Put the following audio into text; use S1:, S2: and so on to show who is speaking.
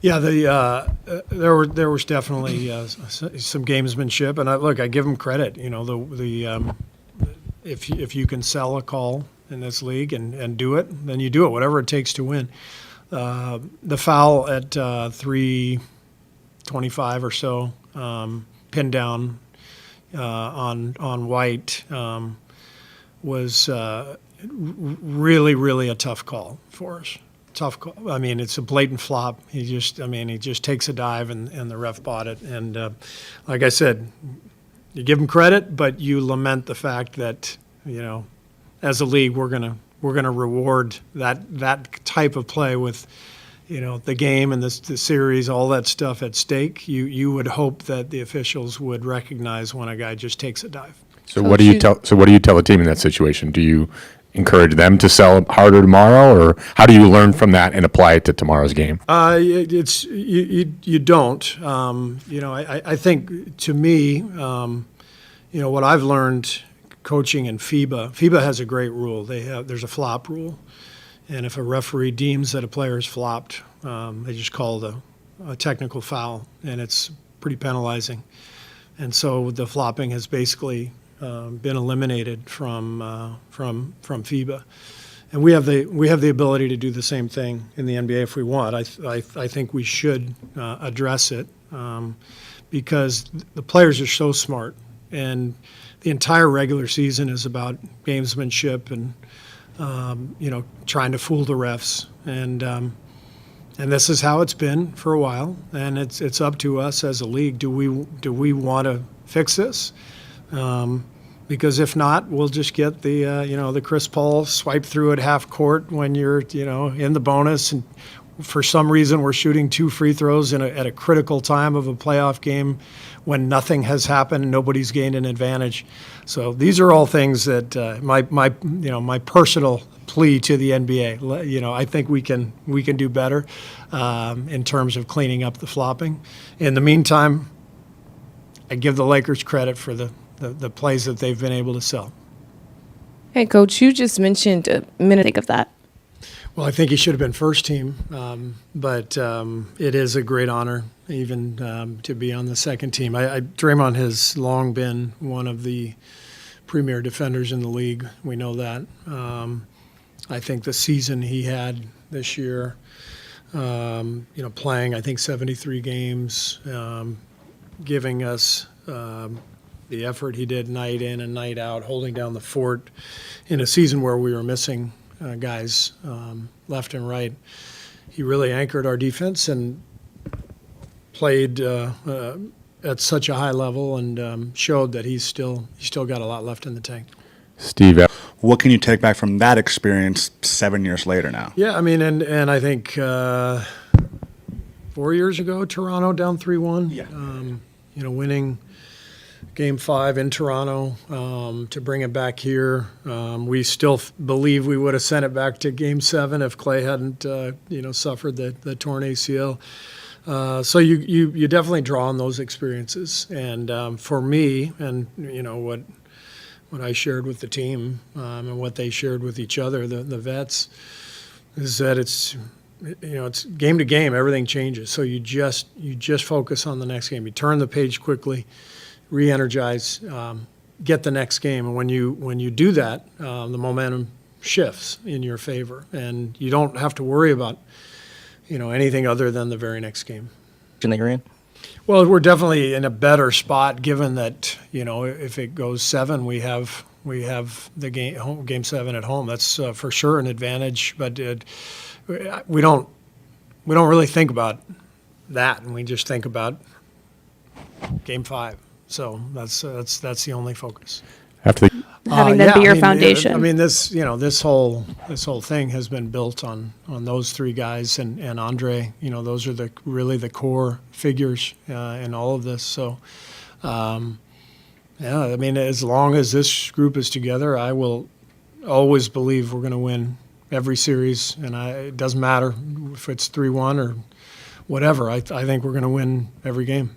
S1: Yeah, there was definitely some gamesmanship, and I give them credit. You know, if you can sell a call in this league and do it, then you do it, whatever it takes to win. The foul at 3:25 or so, pinned down on White, was really a tough call for us. Tough call. I mean, it's a blatant flop. He just takes a dive, and the ref bought it. And like I said, you give him credit, but you lament the fact that, you know, as a league, we're gonna reward that type of play with, you know, the game and the series, all that stuff at stake. You would hope that the officials would recognize when a guy just takes a dive.
S2: So what do you tell a team in that situation? Do you encourage them to sell harder tomorrow, or how do you learn from that and apply it to tomorrow's game?
S1: You don't. You know, I think, to me, you know, what I've learned coaching in FIBA has a great rule. There's a flop rule, and if a referee deems that a player is flopped, they just call it a technical foul, and it's pretty penalizing. And so the flopping has basically been eliminated from FIBA, and we have the ability to do the same thing in the NBA if we want. I think we should address it because the players are so smart, and the entire regular season is about gamesmanship and you know, trying to fool the refs, and this is how it's been for a while, and it's up to us as a league. Do we want to fix this? Because if not, we'll just get the you know, the Chris Paul swipe through at half court when you're, you know, in the bonus, and for some reason we're shooting 2 free throws at a critical time of a playoff game when nothing has happened, nobody's gained an advantage. So these are all things that my personal plea to the NBA. You know, I think we can do better in terms of cleaning up the flopping. In the meantime, I give the Lakers credit for the plays that they've been able to sell.
S3: Hey, Coach, you just mentioned a minute of that.
S1: Well, I think he should have been first team, but it is a great honor even to be on the second team. Draymond has long been one of the premier defenders in the league. We know that. I think the season he had this year, you know, playing, I think, 73 games, giving us the effort he did night in and night out, holding down the fort in a season where we were missing guys left and right. He really anchored our defense and played at such a high level, and showed that he's still got a lot left in the tank.
S2: Steve,
S4: what can you take back from that experience 7 years later now?
S1: Yeah, I mean, and I think 4 years ago, Toronto down 3-1.
S4: Yeah.
S1: You know, winning Game 5 in Toronto, to bring it back here. We still believe we would have sent it back to Game 7 if Clay hadn't, you know, suffered the torn ACL. So you definitely draw on those experiences. And for me, and you know what I shared with the team and what they shared with each other, the vets, is that it's, you know, it's game to game. Everything changes. So you just focus on the next game. You turn the page quickly, re-energize, get the next game. And when you do that, the momentum shifts in your favor, and you don't have to worry about, you know, anything other than the very next game.
S5: That you're in?
S1: Well, we're definitely in a better spot, given that, you know, if it goes 7, we have the game 7 at home. That's for sure an advantage. But we don't really think about that, and we just think about Game 5. So that's the only focus.
S2: after the
S3: Having them be your foundation.
S1: I mean, this whole thing has been built on those 3 guys and Andre. You know, those are really the core figures in all of this. So, yeah, I mean, as long as this group is together, I will always believe we're going to win every series, and it doesn't matter if it's 3-1 or whatever. I think we're going to win every game.